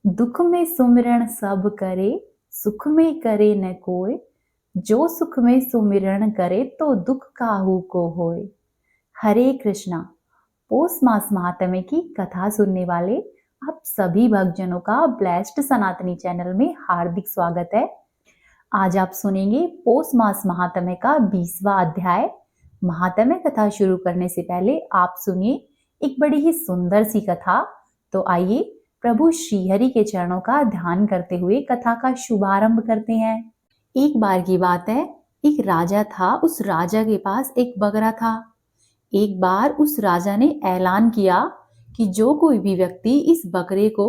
दुख में सुमिरन सब करे, सुख में करे न कोय। जो सुख में सुमिरन करे, तो दुख काहू को होय। हरे कृष्णा। पौष मास महात्म्य की कथा सुनने वाले आप सभी भक्तजनों का ब्लेस्ड सनातनी चैनल में हार्दिक स्वागत है। आज आप सुनेंगे पौष मास महात्म्य का 20वां अध्याय। महात्म्य कथा शुरू करने से पहले आप सुनिए एक बड़ी ही सुंदर सी कथा। तो आइए प्रभु श्रीहरि के चरणों का ध्यान करते हुए कथा का शुभारंभ करते हैं। एक बार की बात है, एक राजा था। उस राजा के पास एक बकरा था। एक बार उस राजा ने ऐलान किया कि जो कोई भी व्यक्ति इस बकरे को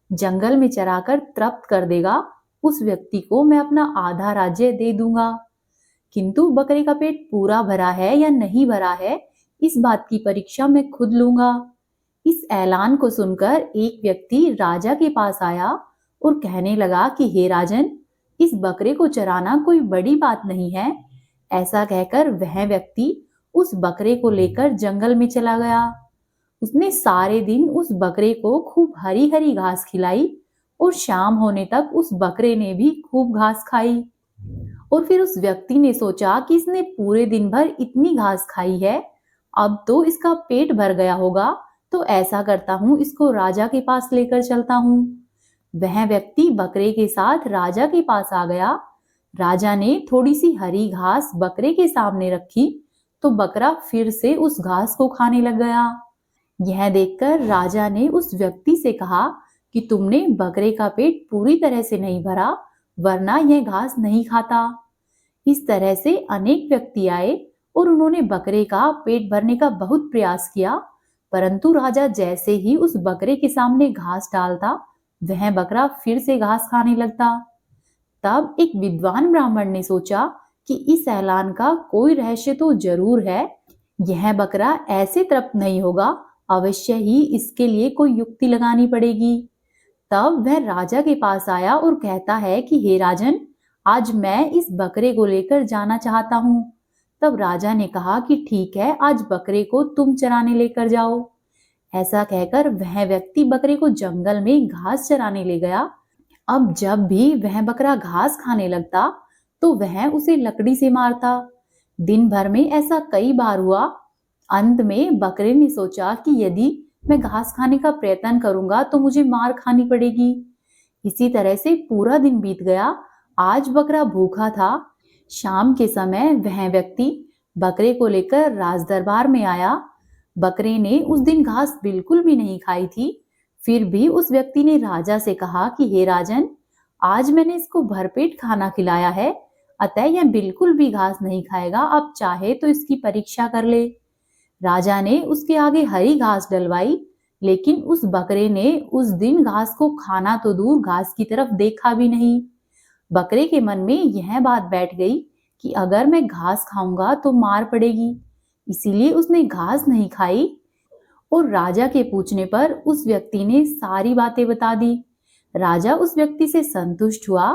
जंगल में चराकर तृप्त कर देगा, उस व्यक्ति को मैं अपना आधा राज्य दे दूंगा। किंतु बकरे का पेट पूरा भरा है या नहीं भरा है, इस बात की परीक्षा मैं खुद लूंगा। इस ऐलान को सुनकर एक व्यक्ति राजा के पास आया और कहने लगा कि हे राजन, इस बकरे को चराना कोई बड़ी बात नहीं है। ऐसा कहकर वह व्यक्ति उस बकरे को लेकर जंगल में चला गया। उसने सारे दिन उस बकरे को खूब हरी हरी घास खिलाई और शाम होने तक उस बकरे ने भी खूब घास खाई। और फिर उस व्यक्ति ने सोचा कि इसने पूरे दिन भर इतनी घास खाई है, अब तो इसका पेट भर गया होगा। तो ऐसा करता हूँ, इसको राजा के पास लेकर चलता हूँ। वह व्यक्ति बकरे के साथ राजा के पास आ गया। राजा ने थोड़ी सी हरी घास बकरे के सामने रखी तो बकरा फिर से उस घास को खाने लग गया। यह देखकर राजा ने उस व्यक्ति से कहा कि तुमने बकरे का पेट पूरी तरह से नहीं भरा, वरना यह घास नहीं खाता। इस तरह से अनेक व्यक्ति आए और उन्होंने बकरे का पेट भरने का बहुत प्रयास किया, परंतु राजा जैसे ही उस बकरे के सामने घास डालता, वह बकरा फिर से घास खाने लगता। तब एक विद्वान ब्राह्मण ने सोचा कि इस ऐलान का कोई रहस्य तो जरूर है। यह बकरा ऐसे तृप्त नहीं होगा, अवश्य ही इसके लिए कोई युक्ति लगानी पड़ेगी। तब वह राजा के पास आया और कहता है कि हे राजन, आज मैं इस बकरे को लेकर जाना चाहता हूँ। तब राजा ने कहा कि ठीक है, आज बकरे को तुम चराने लेकर जाओ। ऐसा कहकर वह व्यक्ति बकरे को जंगल में घास चराने ले गया। अब जब भी वह बकरा घास खाने लगता तो वह उसे लकड़ी से मारता। दिन भर में ऐसा कई बार हुआ। अंत में बकरे ने सोचा कि यदि मैं घास खाने का प्रयत्न करूंगा तो मुझे मार खानी पड़ेगी। इसी तरह से पूरा दिन बीत गया। आज बकरा भूखा था। शाम के समय वह व्यक्ति बकरे को लेकर राज दरबार में आया। बकरे ने उस दिन घास बिल्कुल भी नहीं खाई थी। फिर भी उस व्यक्ति ने राजा से कहा कि हे राजन, आज मैंने इसको भरपेट खाना खिलाया है, अतः यह बिल्कुल भी घास नहीं खाएगा। आप चाहे तो इसकी परीक्षा कर ले। राजा ने उसके आगे हरी घास डलवाई, लेकिन उस बकरे ने उस दिन घास को खाना तो दूर, घास की तरफ देखा भी नहीं। बकरे के मन में यह बात बैठ गई कि अगर मैं घास खाऊंगा तो मार पड़ेगी, इसीलिए उसने घास नहीं खाई। और राजा के पूछने पर उस व्यक्ति ने सारी बातें बता दी। राजा उस व्यक्ति से संतुष्ट हुआ।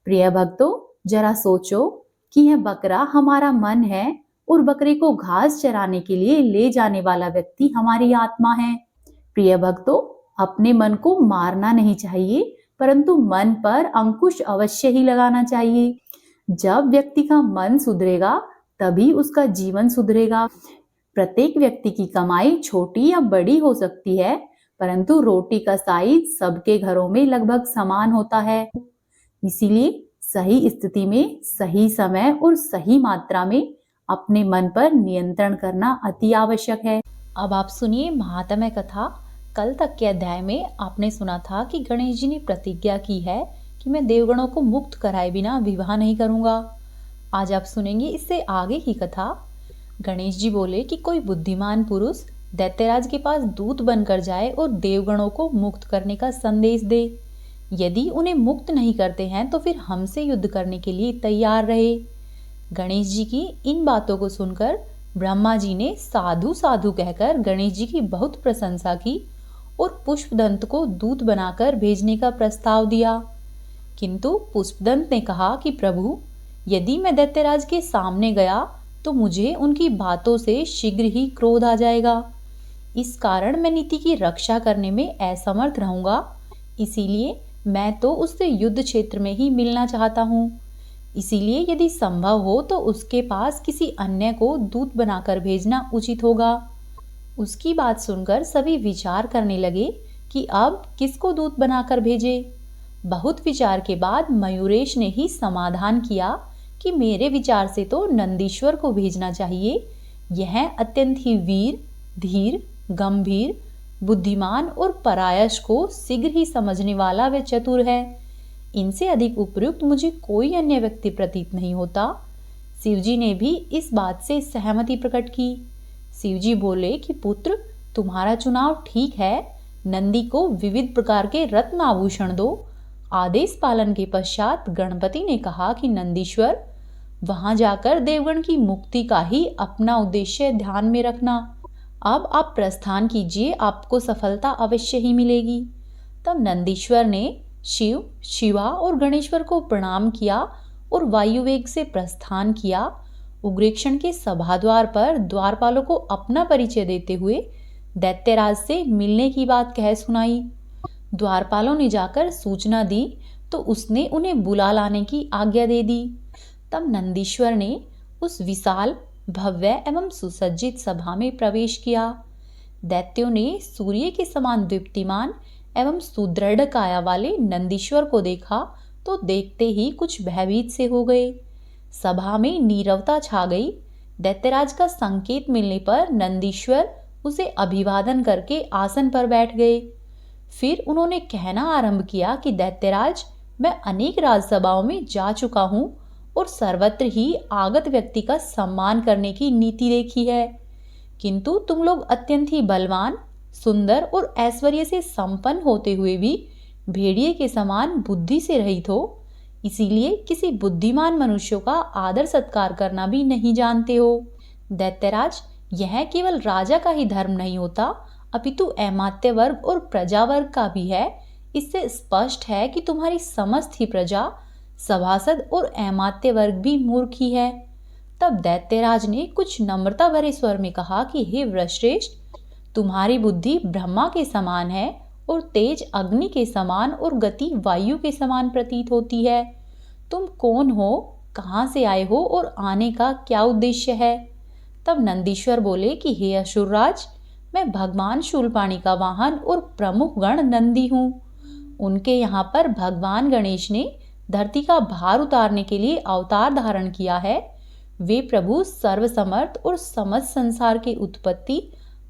प्रिय भक्तों, जरा सोचो कि यह बकरा हमारा मन है और बकरे को घास चराने के लिए ले जाने वाला व्यक्ति हमारी आत्मा है। प्रिय भक्तों, अपने मन को मारना नहीं चाहिए, परंतु मन पर अंकुश अवश्य ही लगाना चाहिए। जब व्यक्ति का मन सुधरेगा तभी उसका जीवन सुधरेगा। प्रत्येक व्यक्ति की कमाई छोटी या बड़ी हो सकती है, परंतु रोटी का साइज सबके घरों में लगभग समान होता है। इसीलिए सही स्थिति में, सही समय और सही मात्रा में अपने मन पर नियंत्रण करना अति आवश्यक है। अब आप सुनिए महात्म्य कथा। कल तक के अध्याय में आपने सुना था कि गणेश जी ने प्रतिज्ञा की है कि मैं देवगणों को मुक्त कराए बिना विवाह नहीं करूंगा। आज आप सुनेंगे इससे आगे की कथा। गणेश जी बोले कि कोई बुद्धिमान पुरुष दैत्यराज के पास दूत बनकर जाए और देवगणों को मुक्त करने का संदेश दे। यदि उन्हें मुक्त नहीं करते हैं तो फिर हमसे युद्ध करने के लिए तैयार रहे। गणेश जी की इन बातों को सुनकर ब्रह्मा जी ने साधु साधु कहकर गणेश जी की बहुत प्रशंसा की और पुष्पदंत को दूत बनाकर भेजने का प्रस्ताव दिया। किंतु पुष्पदंत ने कहा कि प्रभु, यदि मैं दैत्यराज के सामने गया तो मुझे उनकी बातों से शीघ्र ही क्रोध आ जाएगा। इस कारण मैं नीति की रक्षा करने में असमर्थ रहूंगा। इसीलिए मैं तो उससे युद्ध क्षेत्र में ही मिलना चाहता हूँ। इसीलिए यदि संभव हो तो उसके पास किसी अन्य को दूत बनाकर भेजना उचित होगा। उसकी बात सुनकर सभी विचार करने लगे कि अब किसको दूत बनाकर भेजे। बहुत विचार के बाद मयूरेश ने ही समाधान किया कि मेरे विचार से तो नंदीश्वर को भेजना चाहिए। यह अत्यंत ही वीर, धीर, गंभीर, बुद्धिमान और परायश को शीघ्र ही समझने वाला व चतुर है। इनसे अधिक उपयुक्त मुझे कोई अन्य व्यक्ति प्रतीत नहीं होता। शिवजी ने भी इस बात से सहमति प्रकट की। शिवजी बोले कि पुत्र, तुम्हारा चुनाव ठीक है। नंदी को विविध प्रकार के रत्न आभूषण दो। आदेश पालन के पश्चात गणपति ने कहा कि नंदीश्वर, वहां जाकर देवगण की मुक्ति का ही अपना उद्देश्य ध्यान में रखना। अब आप प्रस्थान कीजिए, आपको सफलता अवश्य ही मिलेगी। तब नंदीश्वर ने शिव, शिवा और गणेश्वर को प्रणाम किया और वायुवेग से प्रस्थान किया। उग्रेक्षण के सभाद्वार पर द्वारपालों को अपना परिचय देते हुए दैत्यराज से मिलने की बात कह सुनाई। द्वारपालों ने जाकर सूचना दी तो उसने उन्हें बुला लाने की आज्ञा दे दी। तब नंदीश्वर ने उस विशाल, भव्य एवं सुसज्जित सभा में प्रवेश किया। दैत्यों ने सूर्य के समान दीप्तिमान एवं सुदृढ़ काया वाले नंदीश्वर को देखा तो देखते ही कुछ भयभीत से हो गए। सभा में नीरवता छा गई। दैत्यराज का संकेत मिलने पर नंदीश्वर उसे अभिवादन करके आसन पर बैठ गए। फिर उन्होंने कहना आरंभ किया कि दैत्यराज, मैं अनेक राजसभाओं में जा चुका हूँ और सर्वत्र ही आगत व्यक्ति का सम्मान करने की नीति देखी है, किंतु तुम लोग अत्यंत ही बलवान, सुंदर और ऐश्वर्य से संपन्न होते हुए भी भेड़िए के समान बुद्धि से रहित हो। इसीलिए किसी बुद्धिमान मनुष्य का आदर सत्कार करना भी नहीं जानते हो। दैत्यराज, यह केवल राजा का ही धर्म नहीं होता, अपितु अमात्य वर्ग और प्रजा वर्ग का भी है। इससे स्पष्ट है कि तुम्हारी समस्त ही प्रजा, सभासद और अमात्य वर्ग भी मूर्ख ही है। तब दैत्यराज ने कुछ नम्रता भरे स्वर में कहा कि हे वृषश्रेष्ठ, तुम्हारी बुद्धि ब्रह्मा के समान है और तेज अग्नि के समान और गति वायु के समान प्रतीत होती है। तुम कौन हो, कहाँ से आए हो और आने का क्या उद्देश्य है? तब नंदीश्वर बोले कि हे असुरराज, मैं भगवान शूलपाणी का वाहन और प्रमुख गण नंदी हूँ। उनके यहाँ पर भगवान गणेश ने धरती का भार उतारने के लिए अवतार धारण किया है। वे प्रभु सर्वसमर्थ और समस्त संसार के उत्पत्ति,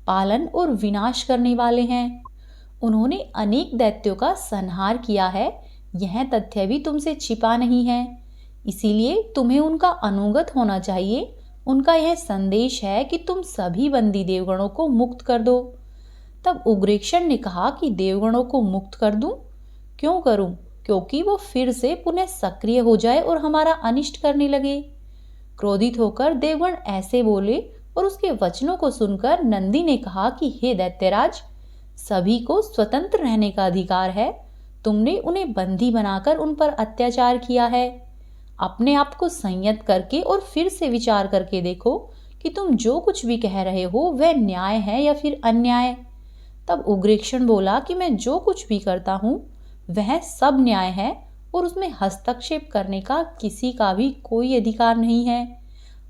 पालन और विनाश करने वाले हैं। उन्होंने अनेक दैत्यों का संहार किया है। यह तथ्य भी तुमसे छिपा नहीं है। इसीलिए तुम्हें उनका अनुगत होना चाहिए। उनका यह संदेश है कि तुम सभी बंदी देवगणों को मुक्त कर दो। तब उग्रेक्षण ने कहा कि देवगणों को मुक्त कर दूं? क्यों करूं? क्योंकि वो फिर से पुनः सक्रिय हो जाए और हमारा अनिष्ट करने लगे। क्रोधित होकर देवगण ऐसे बोले और उसके वचनों को सुनकर नंदी ने कहा कि हे दैत्यराज, सभी को स्वतंत्र रहने का अधिकार है। तुमने उन्हें बंदी बनाकर उन पर अत्याचार किया है। अपने आप को संयत करके और फिर से विचार करके देखो कि तुम जो कुछ भी कह रहे हो वह न्याय है या फिर अन्याय। तब उग्रेक्षण बोला कि मैं जो कुछ भी करता हूँ वह सब न्याय है और उसमें हस्तक्षेप करने का किसी का भी कोई अधिकार नहीं है।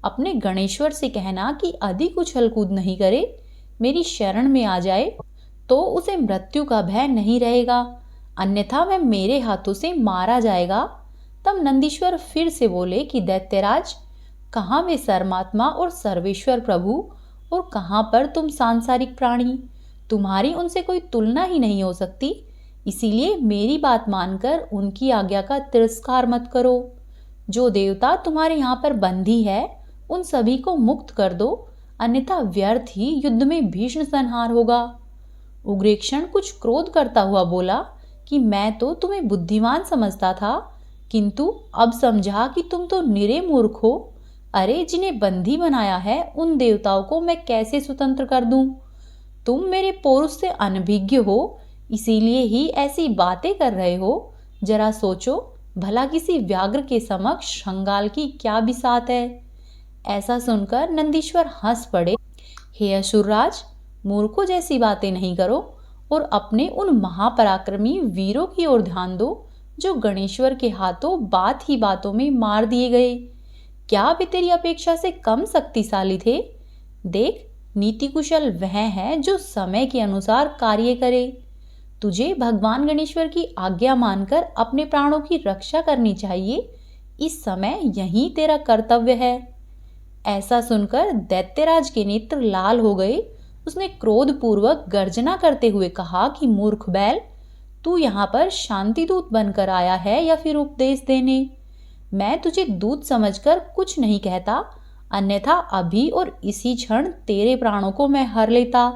अपने गणेश्वर से कहना कि अधिक उछल कूद नहीं करे, मेरी शरण में आ जाए तो उसे मृत्यु का भय नहीं रहेगा, अन्यथा वह मेरे हाथों से मारा जाएगा। तब नंदीश्वर फिर से बोले कि दैत्यराज, कहाँ वे सर्वात्मा और सर्वेश्वर प्रभु और कहाँ पर तुम सांसारिक प्राणी? तुम्हारी उनसे कोई तुलना ही नहीं हो सकती। इसीलिए मेरी बात मानकर उनकी आज्ञा का तिरस्कार मत करो। जो देवता तुम्हारे यहाँ पर बंदी है उन सभी को मुक्त कर दो, अन्यथा व्यर्थ ही युद्ध में भीषण संहार होगा। उग्रेक्षण कुछ क्रोध करता हुआ बोला कि मैं तो तुम्हें बुद्धिमान समझता था, किंतु अब समझा कि तुम तो निरे मूर्ख हो। अरे, जिन्हें बंदी बनाया है उन देवताओं को मैं कैसे स्वतंत्र कर दूं? तुम मेरे पौरुष से अनभिज्ञ हो, इसीलिए ही ऐसी बातें कर रहे हो। जरा सोचो, भला किसी व्याघ्र के समक्ष श्रृंगाल की क्या बिसात है? ऐसा सुनकर नंदीश्वर हंस पड़े। हे असुरराज, मूर्खों जैसी बातें नहीं करो और अपने उन महापराक्रमी वीरों की ओर ध्यान दो जो गणेश्वर के हाथों बात ही बातों में मार दिए गए। क्या वे तेरी अपेक्षा से कम शक्तिशाली थे? देख, नीति कुशल वह है जो समय के अनुसार कार्य करे। तुझे भगवान गणेश्वर की आज्ञा मानकर अपने प्राणों की रक्षा करनी चाहिए। इस समय यही तेरा कर्तव्य है। ऐसा सुनकर दैत्यराज के नेत्र लाल हो गए। उसने क्रोधपूर्वक गर्जना करते हुए कहा कि मूर्ख बैल, तू यहाँ पर शांति दूत बनकर आया है या फिर उपदेश देने? मैं तुझे दूत समझकर कुछ नहीं कहता, अन्यथा अभी और इसी क्षण तेरे प्राणों को मैं हर लेता।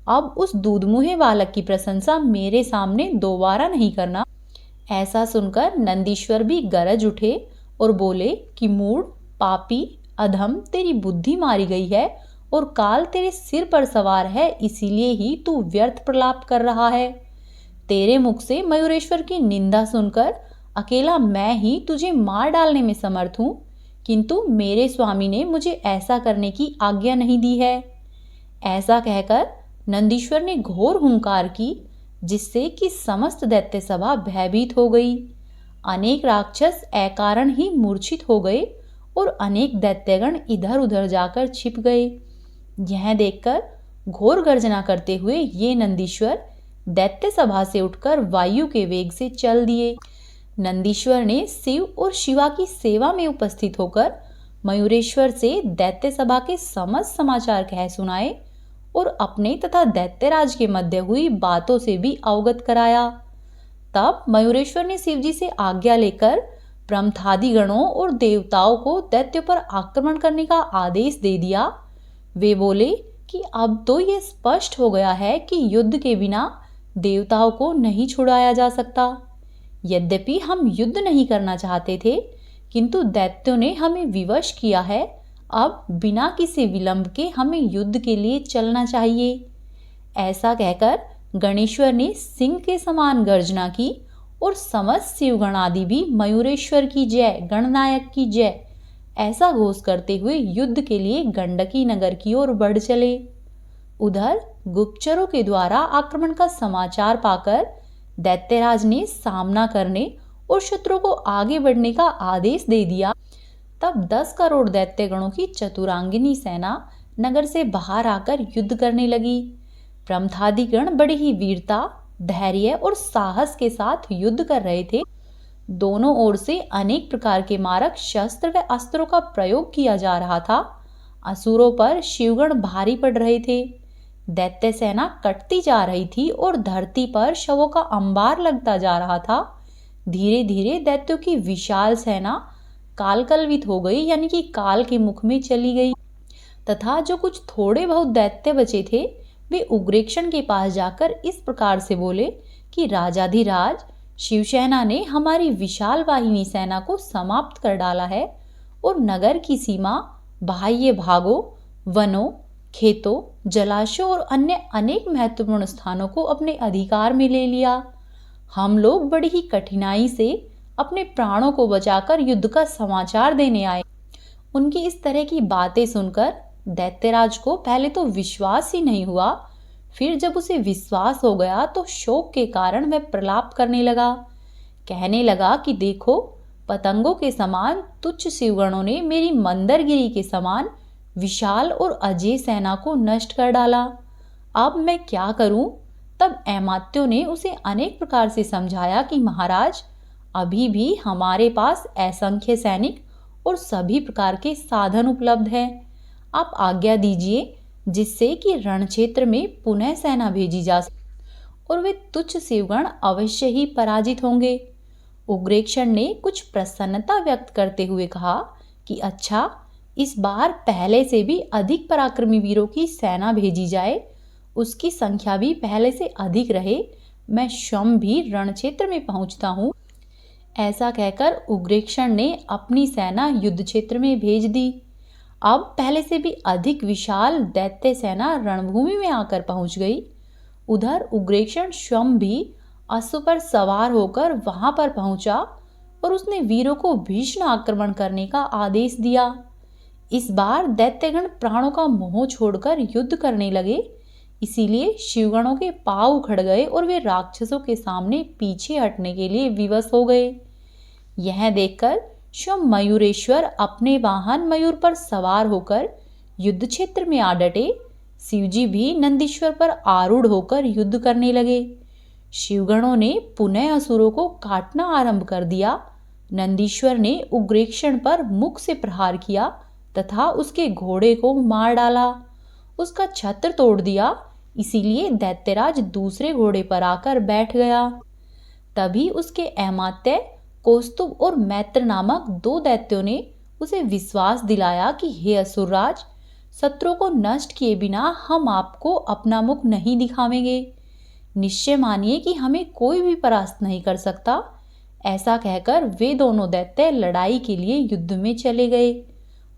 अब उस दूधमुहे बालक की प्रशंसा मेरे सामने दोबारा नहीं करना। ऐसा सुनकर नंदीश्वर भी गरज उठे और बोले कि मूढ़, पापी, अधम, तेरी बुद्धि मारी गई है और काल तेरे सिर पर सवार है, इसीलिए ही तू व्यर्थ प्रलाप कर रहा है। तेरे मुख से मयूरेश्वर की निंदा सुनकर अकेला मैं ही तुझे मार डालने में समर्थ हूं, किंतु मेरे स्वामी ने मुझे ऐसा करने की आज्ञा नहीं दी है। ऐसा कहकर नंदीश्वर ने घोर हुंकार की, जिससे कि समस्त दैत्य सभा भयभीत हो गई। अनेक राक्षस अकारण ही मूर्छित हो गए और अनेक दैत्यगण इधर उधर जाकर छिप गए। यह देखकर घोर गर्जना करते हुए ये नंदीश्वर दैत्य सभा से उठकर वायु के वेग से चल दिए। नंदीश्वर ने शिव और शिवा की सेवा में उपस्थित होकर मयूरेश्वर से दैत्य सभा के समस्त समाचार कह सुनाए और अपने तथा दैत्यराज के मध्य हुई बातों से भी अवगत कराया। तब मयूरेश्वर ने शिवजी से आज्ञा लेकर ब्रह्मादि गणों और देवताओं को दैत्यों पर आक्रमण करने का आदेश दे दिया। वे बोले कि अब तो यह स्पष्ट हो गया है कि युद्ध के बिना देवताओं को नहीं छुड़ाया जा सकता। यद्यपि हम युद्ध नहीं करना चाहते थे, किंतु दैत्यों ने हमें विवश किया है। अब बिना किसी विलंब के हमें युद्ध के लिए चलना चाहिए। ऐसा कहकर गणेश्वर ने सिंह के समान गर्जना की और समस्त शिवगण आदि भी मयूरेश्वर की जय, गणनायक की जय ऐसा घोष करते हुए युद्ध के लिए गंडकी नगर की ओर बढ़ चले। उधर गुप्तचरों के द्वारा आक्रमण का समाचार पाकर दैत्यराज ने सामना करने और शत्रु को आगे बढ़ने का आदेश दे दिया। तब 10 करोड़ दैत्यगणों की चतुरांगिनी सेना नगर से बाहर आकर युद्ध करने लगी। ब्रह्मादि गण बड़ी ही वीरता, धैर्य और साहस के साथ युद्ध कर रहे थे। दोनों ओर से अनेक प्रकार के मारक शस्त्र व अस्त्रों का प्रयोग किया जा रहा था। असुरों पर शिवगण भारी पड़ रहे थे। दैत्य सेना कटती जा रही थी और धरती पर शवों का अंबार लगता जा रहा था। धीरे धीरे दैत्यों की विशाल सेना कालकलवित हो गई, यानी कि काल के मुख में चली गई, तथा जो कुछ थोड़े बहुत दैत्य बचे थे वे उग्रेक्षण के पास जाकर इस प्रकार से बोले कि राजाधिराज, शिवसेना ने हमारी विशाल वाहिनी सेना को समाप्त कर डाला है और नगर की सीमा, बाह्य भागों, वनों, खेतों, जलाशयों और अन्य अनेक महत्वपूर्ण स्थानों को अपने अधिकार में ले लिया। हम लोग बड़ी ही कठिनाई से अपने प्राणों को बचाकर युद्ध का समाचार देने आए। उनकी इस तरह की बातें सुनकर दैत्यराज को पहले तो विश्वास ही नहीं हुआ। फिर जब उसे विश्वास हो गया तो शोक के कारण वह प्रलाप करने लगा। कहने लगा कि देखो, पतंगों के समान तुच्छ शिवगणों ने मेरी मंदरगिरी के समान विशाल और अजेय सेना को नष्ट कर डाला। अब मैं क्या करूं? तब ऐमात्यों ने उसे अनेक प्रकार से समझाया कि महाराज, अभी भी हमारे पास असंख्य सैनिक और सभी प्रकार के साधन उपलब्ध हैं। आप आज्ञा दीजिए जिससे कि रण क्षेत्र में पुनः सेना भेजी जा सके और वे तुच्छ शिवगण अवश्य ही पराजित होंगे। उग्रेक्षण ने कुछ प्रसन्नता व्यक्त करते हुए कहा कि अच्छा, इस बार पहले से भी अधिक पराक्रमी वीरों की सेना भेजी जाए, उसकी संख्या भी पहले से अधिक रहे। मैं स्वयं भी रण क्षेत्र में पहुंचता हूं। ऐसा कहकर उग्रेक्षण ने अपनी सेना युद्ध क्षेत्र में भेज दी। अब पहले से भी अधिक विशाल दैत्य सेना रणभूमि में आकर पहुंच गई। उधर उग्रेक्षण स्वयं भी अश्व पर सवार होकर वहां पर पहुंचा और उसने वीरों को भीषण आक्रमण करने का आदेश दिया। इस बार दैत्यगण प्राणों का मोह छोड़कर युद्ध करने लगे। इसीलिए शिवगणों के पांव उखड़ गए और वे राक्षसों के सामने पीछे हटने के लिए विवश हो गए। यह देखकर स्वयं मयूरेश्वर अपने वाहन मयूर पर सवार होकर युद्ध क्षेत्र में आ डटे। शिवजी भी नंदीश्वर पर आरूढ़ होकर युद्ध करने लगे। शिवगणों ने पुनः असुरों को काटना आरंभ कर दिया। नंदीश्वर ने उग्रेक्षण पर मुख से प्रहार किया तथा उसके घोड़े को मार डाला, उसका छत्र तोड़ दिया। इसीलिए दैत्यराज दूसरे घोड़े पर आकर बैठ गया। तभी उसके अमात्य कौस्तुभ और मैत्र नामक 2 दैत्यों ने उसे विश्वास दिलाया कि हे असुरराज, शत्रु को नष्ट किए बिना हम आपको अपना मुख नहीं दिखावेंगे। निश्चय मानिए कि हमें कोई भी परास्त नहीं कर सकता। ऐसा कहकर वे दोनों दैत्य लड़ाई के लिए युद्ध में चले गए।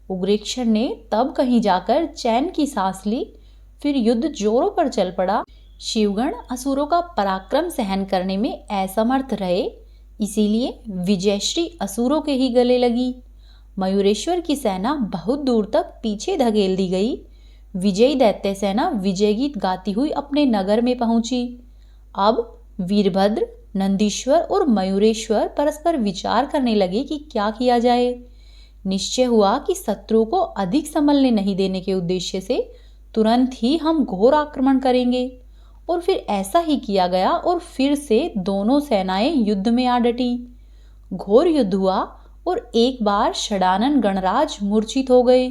उग्रेक्षण ने तब कहीं जाकर चैन की सांस ली। फिर युद्ध जोरों पर चल पड़ा। शिवगण असुरों का पराक्रम सहन करने में असमर्थ रहे, इसीलिए विजयश्री असुरों के ही गले लगी। मयूरेश्वर की सेना बहुत दूर तक पीछे धकेल दी गई। विजयी दैत्य सेना विजय गीत गाती हुई अपने नगर में पहुंची। अब वीरभद्र, नंदीश्वर और मयूरेश्वर परस्पर विचार करने लगे कि क्या किया जाए। निश्चय हुआ कि शत्रु को अधिक संभलने नहीं देने के उद्देश्य से तुरंत ही हम घोर आक्रमण करेंगे। और फिर ऐसा ही किया गया और फिर से दोनों सेनाएं युद्ध में आ डटी। घोर युद्ध हुआ और एक बार षडानन गणराज मूर्छित हो गए,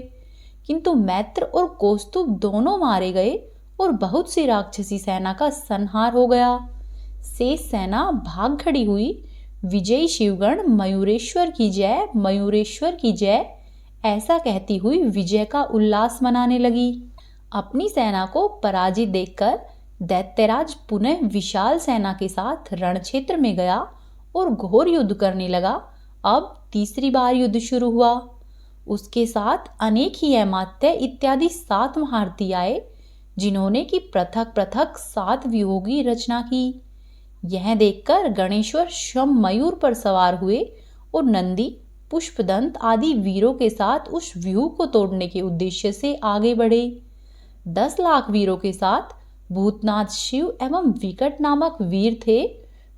किंतु मैत्र और कौस्तुभ दोनों मारे गए और बहुत सी राक्षसी सेना का संहार हो गया। शेष सेना भाग खड़ी हुई। विजयी शिवगण मयूरेश्वर की जय, मयूरेश्वर की जय ऐसा कहती हुई विजय का उल्लास मनाने लगी। अपनी सेना को पराजित देखकर दैत्यराज पुनः विशाल सेना के साथ रणक्षेत्र में गया और घोर युद्ध करने लगा। अब तीसरी बार युद्ध शुरू हुआ। उसके साथ अनेक ही अमात्य इत्यादि 7 महारथी आए, जिन्होंने कि पृथक पृथक 7 व्यूहों की रचना की। यह देखकर गणेश्वर स्वयं मयूर पर सवार हुए और नंदी, पुष्पदंत आदि वीरों के साथ उस व्यूह को तोड़ने के उद्देश्य से आगे बढ़े। 10 लाख वीरों के साथ भूतनाथ शिव एवं विकट नामक वीर थे।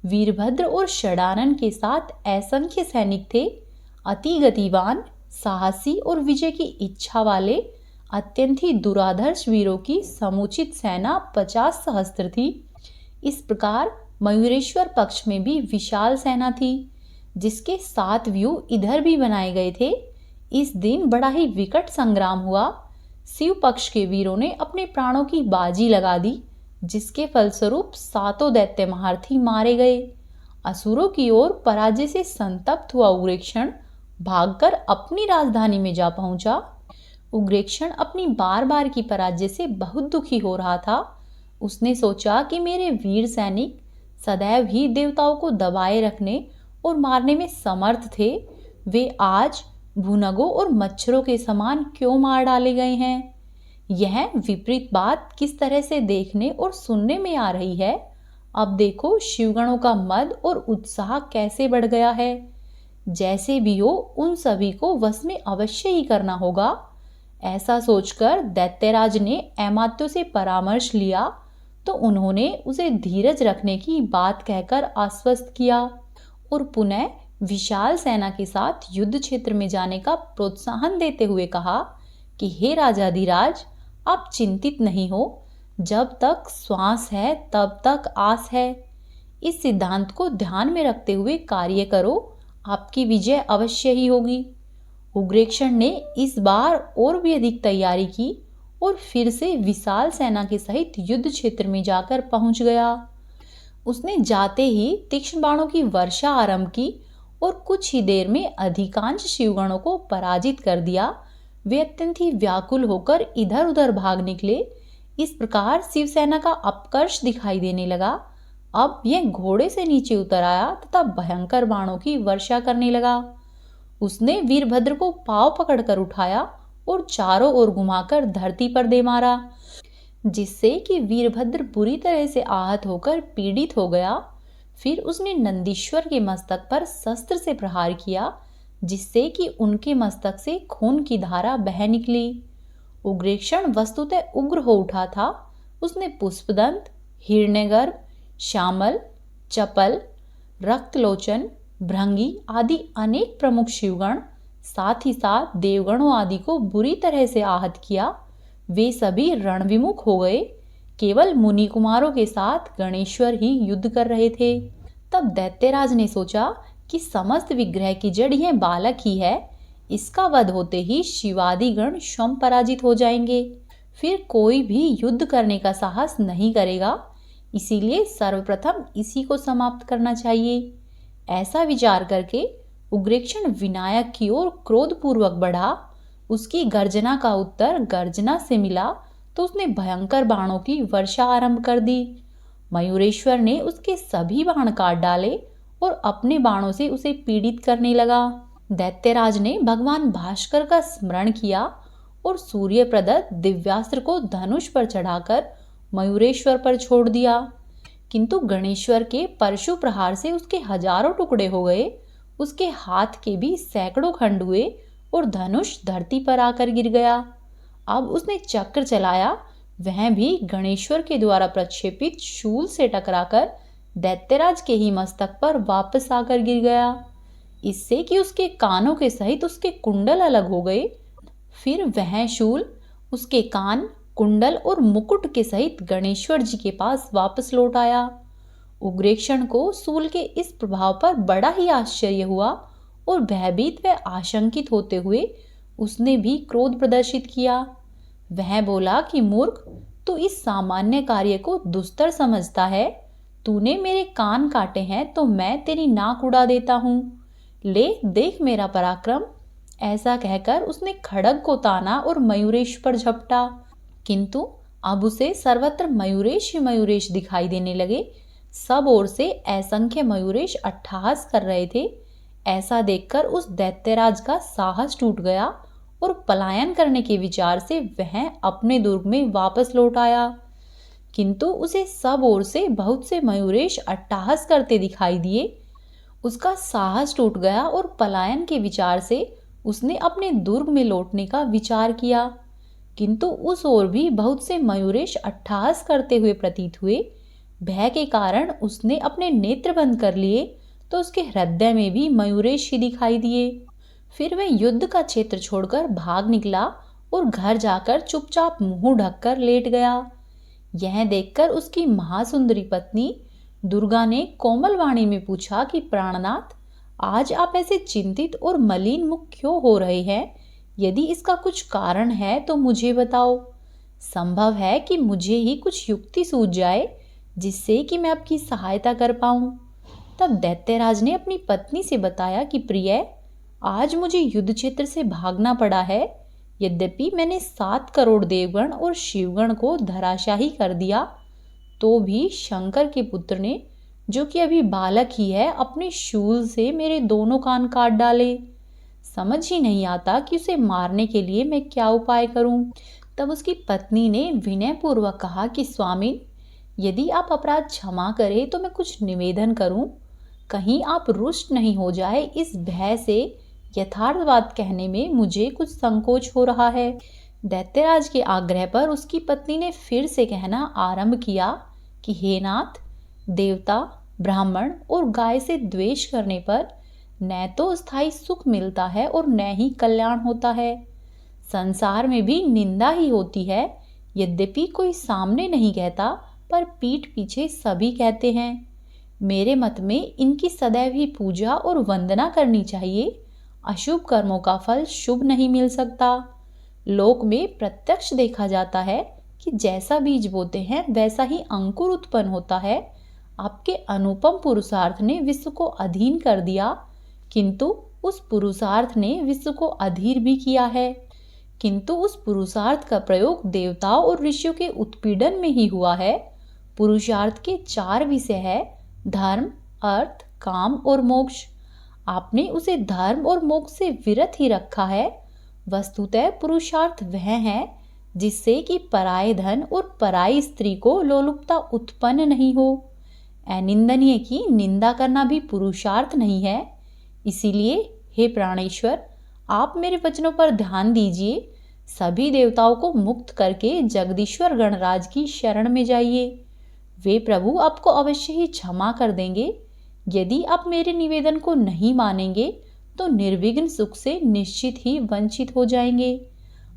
वीरभद्र और षडानन के साथ असंख्य सैनिक थे। अति गतिवान, साहसी और विजय की इच्छा वाले अत्यंत ही दुराधर्ष वीरों की समुचित सेना 50 सहस्त्र थी। इस प्रकार मयूरेश्वर पक्ष में भी विशाल सेना थी, जिसके 7 व्यूह इधर भी बनाए गए थे। इस दिन बड़ा ही विकट संग्राम हुआ। शिव पक्ष के वीरों ने अपने प्राणों की बाजी लगा दी, जिसके फलस्वरूप 7 दैत्य महारथी मारे गए। असुरों की ओर पराजय से संतप्त हुआ उग्रेक्षण भागकर अपनी राजधानी में जा पहुंचा। उग्रेक्षण अपनी बार बार की पराजय से बहुत दुखी हो रहा था। उसने सोचा कि मेरे वीर सैनिक सदैव ही देवताओं को दबाए रखने और मारने में समर्थ थे, वे आज भूनगों और मच्छरों के समान क्यों मार डाले गए हैं। यह विपरीत बात किस तरह से देखने और सुनने में आ रही है। अब देखो शिवगणों का मद और उत्साह कैसे बढ़ गया है। जैसे भी हो उन सभी को वश में अवश्य ही करना होगा। ऐसा सोचकर दैत्यराज ने अमात्यों से परामर्श लिया तो उन्होंने उसे धीरज रखने की बात कहकर आश्वस्त किया और पुनः विशाल सेना के साथ युद्ध क्षेत्र में जाने का प्रोत्साहन देते हुए कहा कि हे राजाधिराज, आप चिंतित नहीं हो। जब तक श्वास है तब तक आस है। इस सिद्धांत को ध्यान में रखते हुए कार्य करो, आपकी विजय अवश्य ही होगी। उग्रेक्षण ने इस बार और भी अधिक तैयारी की और फिर से विशाल सेना के सहित युद्ध क्षेत्र में जाकर पहुंच गया। उसने जाते ही तीक्ष्ण बाणों की वर्षा आरंभ की और कुछ ही देर में अधिकांश शिवगणों को पराजित कर दिया। वे अत्यंत ही व्याकुल होकर इधर उधर भाग निकले। इस प्रकार शिवसेना का अपकर्ष दिखाई देने लगा। अब यह घोड़े से नीचे उतर आया तथा भयंकर बाणों की वर्षा करने लगा। उसने वीरभद्र को पांव पकड़कर उठाया और चारों ओर घुमाकर धरती पर दे मारा, जिससे कि वीरभद्र बुरी तरह से आहत होकर पीड़ित हो गया। फिर उसने नंदीश्वर के मस्तक पर शस्त्र से प्रहार किया, जिससे कि उनके मस्तक से खून की धारा बह निकली। उग्रेक्षण वस्तुतः उग्र हो उठा था। उसने पुष्पदंत, हिरण्यगर्भ, श्यामल, चपल, रक्तलोचन, भृंगी आदि अनेक प्रमुख शिवगण, साथ ही साथ देवगणों आदि को बुरी तरह से आहत किया। वे सभी रणविमुख हो गए। केवल मुनि कुमारों के साथ गणेश्वर ही युद्ध कर रहे थे। तब दैत्यराज ने सोचा कि समस्त विग्रह की जड़ यह बालक ही है। इसका वध होते ही शिवादि गण स्वयं पराजित हो जाएंगे, फिर कोई भी युद्ध करने का साहस नहीं करेगा। इसीलिए सर्वप्रथम इसी को समाप्त करना चाहिए। ऐसा विचार करके उग्रेक्षण विनायक की ओर क्रोधपूर्वक बढ़ा। उसकी गर्जना का उत्तर गर्जना से मिला तो उसने भयंकर बाणों की वर्षा आरंभ कर दी। मयूरेश्वर ने उसके सभी बाण काट डाले और अपने बाणों से उसे पीड़ित करने लगा। दैत्यराज ने भगवान भास्कर का स्मरण किया और सूर्य प्रदत्त दिव्यास्त्र को धनुष पर चढ़ाकर मयूरेश्वर पर छोड़ दिया। किंतु गणेश्वर के परशु प्रहार से उसके हजारों टुकड़े हो गए। उसके हाथ के भी सैकड़ों खंड हुए और धनुष धरती पर आकर गिर गया। अब उसने चक्र चलाया, वह भी गणेश्वर के द्वारा प्रक्षेपित शूल से टकराकर दैत्यराज के ही मस्तक पर वापस आकर गिर गया, इससे कि उसके कानों के सहित उसके कुंडल अलग हो गए। फिर वह शूल उसके कान, कुंडल और मुकुट के सहित गणेश्वर जी के पास वापस लौट आया। उग्रेक्षण को शूल के इस प्रभाव पर बड़ा ही आश्चर्य हुआ और भयभीत व आशंकित होते हुए उसने भी क्रोध प्रदर्शित किया। वह बोला कि मूर्ख, तू इस सामान्य कार्य को दुस्तर समझता है। तूने मेरे कान काटे हैं तो मैं तेरी नाक उड़ा देता हूँ। ले देख मेरा पराक्रम। ऐसा कहकर उसने खड्ग को ताना और मयूरेश पर झपटा। किंतु अब उसे सर्वत्र मयूरेश ही मयूरेश दिखाई देने लगे। सब ओर से असंख्य मयूरेश अट्टहास कर रहे थे। ऐसा देखकर उस दैत्यराज का साहस टूट गया और पलायन करने के विचार से वह अपने दुर्ग में वापस लौट आया। किंतु उसे सब ओर से बहुत से मयूरेश अट्टहास करते दिखाई दिए। उसका साहस टूट गया और पलायन के विचार से उसने अपने दुर्ग में लौटने का विचार किया। किंतु उस ओर भी बहुत से मयूरेश अट्टहास करते हुए प्रतीत हुए। भय के कारण उसने अपने नेत्र बंद कर लिए तो उसके हृदय में भी मयूरेश ही दिखाई दिए। फिर वह युद्ध का क्षेत्र छोड़कर भाग निकला और घर जाकर चुपचाप मुंह ढककर लेट गया। यह देखकर उसकी महासुंदरी पत्नी दुर्गा ने कोमल वाणी में पूछा कि प्राणनाथ, आज आप ऐसे चिंतित और मलिन मुख क्यों हो रहे हैं? यदि इसका कुछ कारण है तो मुझे बताओ। संभव है कि मुझे ही कुछ युक्ति सूझ जाए जिससे कि मैं आपकी सहायता कर पाऊं। तब दैत्यराज ने अपनी पत्नी से बताया कि प्रिय, आज मुझे युद्ध क्षेत्र से भागना पड़ा है। यद्यपि मैंने 7 करोड़ देवगण और शिवगण को धराशाही कर दिया, तो भी शंकर के पुत्र ने, जो कि अभी बालक ही है, अपने शूल से मेरे दोनों कान काट डाले। समझ ही नहीं आता कि उसे मारने के लिए मैं क्या उपाय करूं। तब उसकी पत्नी ने विनयपूर्वक कहा कि स्वामी, यदि आप अपराध क्षमा करें तो मैं कुछ निवेदन करूं। कहीं आप रुष्ट नहीं हो जाए, इस भय से यथार्थ बात कहने में मुझे कुछ संकोच हो रहा है। दैत्यराज के आग्रह पर उसकी पत्नी ने फिर से कहना आरंभ किया कि हे नाथ, देवता, ब्राह्मण और गाय से द्वेष करने पर न तो स्थायी सुख मिलता है और न ही कल्याण होता है। संसार में भी निंदा ही होती है। यद्यपि कोई सामने नहीं कहता, पर पीठ पीछे सभी कहते हैं। मेरे मत में इनकी सदैव ही पूजा और वंदना करनी चाहिए। अशुभ कर्मों का फल शुभ नहीं मिल सकता। लोक में प्रत्यक्ष देखा जाता है कि जैसा बीज बोते हैं वैसा ही अंकुर उत्पन्न होता है। आपके अनुपम पुरुषार्थ ने विश्व को अधीन कर दिया, किंतु उस पुरुषार्थ ने विश्व को अधीर भी किया है। किंतु उस पुरुषार्थ का प्रयोग देवताओं और ऋषियों के उत्पीड़न में ही हुआ है। पुरुषार्थ के 4 विषय है, धर्म, अर्थ, काम और मोक्ष। आपने उसे धर्म और मोक्ष से विरत ही रखा है। वस्तुतः पुरुषार्थ वह है जिससे कि पराये धन और पराई स्त्री को लोलुपता उत्पन्न नहीं हो। अनिंदनीय की निंदा करना भी पुरुषार्थ नहीं है। इसीलिए हे प्राणेश्वर, आप मेरे वचनों पर ध्यान दीजिए। सभी देवताओं को मुक्त करके जगदीश्वर गणराज की शरण में जाइए। वे प्रभु आपको अवश्य ही क्षमा कर देंगे। यदि आप मेरे निवेदन को नहीं मानेंगे तो निर्विघ्न सुख से निश्चित ही वंचित हो जाएंगे।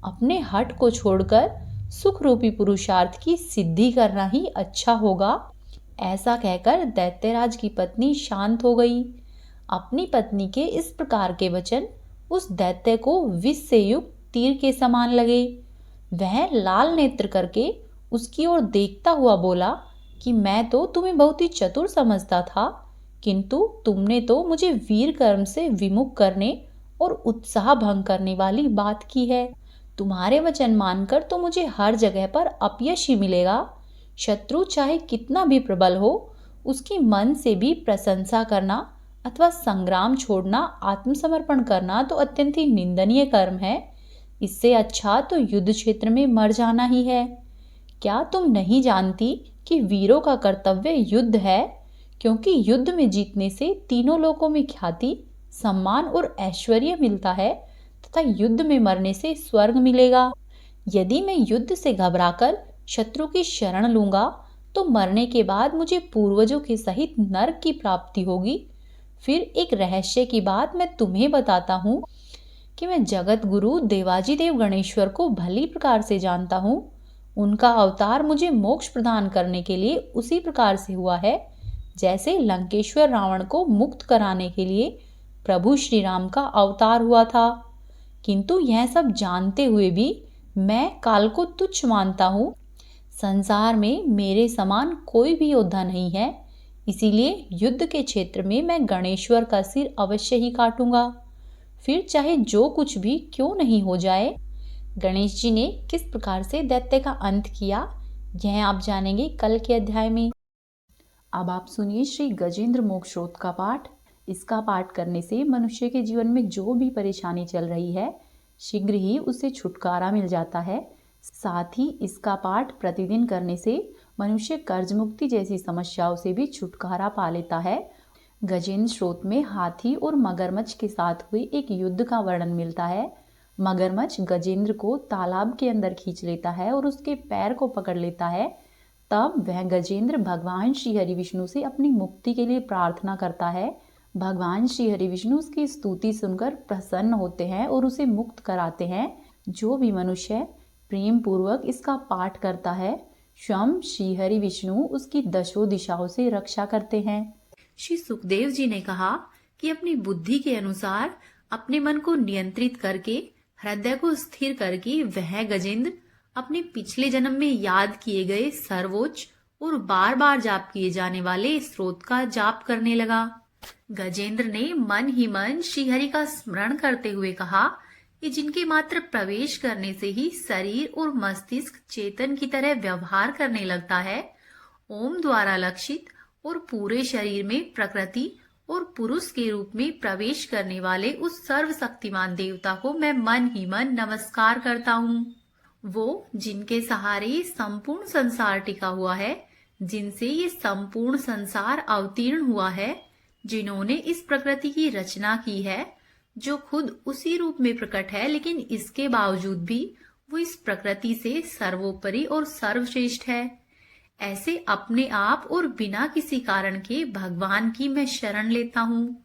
अपने हठ को छोड़कर सुख रूपी पुरुषार्थ की सिद्धि करना ही अच्छा होगा। ऐसा कहकर दैत्यराज की पत्नी शांत हो गई। अपनी पत्नी के इस प्रकार के वचन उस दैत्य को विष से युक्त तीर के समान लगे। वह लाल नेत्र करके उसकी ओर देखता हुआ बोला कि मैं तो तुम्हें बहुत ही चतुर समझता था, किंतु तुमने तो मुझे वीर कर्म से विमुख करने और उत्साह भंग करने वाली बात की है। तुम्हारे वचन मानकर तो मुझे हर जगह पर अपयश ही मिलेगा। शत्रु चाहे कितना भी प्रबल हो, उसकी मन से भी प्रशंसा करना अथवा संग्राम छोड़ना, आत्मसमर्पण करना तो अत्यंत ही निंदनीय कर्म है। इससे अच्छा तो युद्ध क्षेत्र में मर जाना ही है। क्या तुम नहीं जानती कि वीरों का कर्तव्य युद्ध है, क्योंकि युद्ध में जीतने से तीनों लोकों में ख्याति, सम्मान और ऐश्वर्य मिलता है तथा युद्ध में मरने से स्वर्ग मिलेगा। यदि मैं युद्ध से घबराकर शत्रु की शरण लूंगा तो मरने के बाद मुझे पूर्वजों के सहित नरक की प्राप्ति होगी। फिर एक रहस्य की बात मैं तुम्हें बताता हूँ कि मैं जगत गुरु देवाजी देव गणेश्वर को भली प्रकार से जानता हूँ। उनका अवतार मुझे मोक्ष प्रदान करने के लिए उसी प्रकार से हुआ है जैसे लंकेश्वर रावण को मुक्त कराने के लिए प्रभु श्री राम का अवतार हुआ था। किंतु यह सब जानते हुए भी मैं काल को तुच्छ मानता हूँ। संसार में मेरे समान कोई भी योद्धा नहीं है, इसीलिए युद्ध के क्षेत्र में मैं गणेश्वर का सिर अवश्य ही काटूंगा, फिर चाहे जो कुछ भी क्यों नहीं हो जाए। गणेश जी ने किस प्रकार से दैत्य का अंत किया, यह आप जानेंगे कल के अध्याय में। अब आप सुनिए श्री गजेंद्र मोक्ष स्रोत का पाठ। इसका पाठ करने से मनुष्य के जीवन में जो भी परेशानी चल रही है, शीघ्र ही उससे छुटकारा मिल जाता है। साथ ही इसका पाठ प्रतिदिन करने से मनुष्य कर्ज मुक्ति जैसी समस्याओं से भी छुटकारा पा लेता है। गजेंद्र स्रोत में हाथी और मगरमच्छ के साथ हुए एक युद्ध का वर्णन मिलता है। मगरमच्छ गजेंद्र को तालाब के अंदर खींच लेता है और उसके पैर को पकड़ लेता है। तब वह गजेंद्र भगवान श्री हरि विष्णु से अपनी मुक्ति के लिए प्रार्थना करता है। भगवान श्री हरि विष्णु उसकी स्तुति सुनकर प्रसन्न होते हैं और उसे मुक्त कराते हैं। जो भी मनुष्य प्रेम पूर्वक इसका पाठ करता है, स्वयं श्री हरि विष्णु उसकी दशों दिशाओं से रक्षा करते हैं। श्री सुखदेव जी ने कहा कि अपनी बुद्धि के अनुसार अपने मन को नियंत्रित करके हृदय को स्थिर करके वह गजेंद्र अपने पिछले जन्म में याद किए गए सर्वोच्च और बार बार जाप किए जाने वाले स्रोत का जाप करने लगा। गजेंद्र ने मन ही मन श्रीहरि का स्मरण करते हुए कहा कि जिनके मात्र प्रवेश करने से ही शरीर और मस्तिष्क चेतन की तरह व्यवहार करने लगता है, ओम द्वारा लक्षित और पूरे शरीर में प्रकृति और पुरुष के रूप में प्रवेश करने वाले उस सर्वशक्तिमान देवता को मैं मन ही मन नमस्कार करता हूँ। वो जिनके सहारे संपूर्ण संसार टिका हुआ है, जिनसे ये संपूर्ण संसार अवतीर्ण हुआ है, जिन्होंने इस प्रकृति की रचना की है, जो खुद उसी रूप में प्रकट है, लेकिन इसके बावजूद भी वो इस प्रकृति से सर्वोपरि और सर्वश्रेष्ठ है। ऐसे अपने आप और बिना किसी कारण के भगवान की मैं शरण लेता हूँ।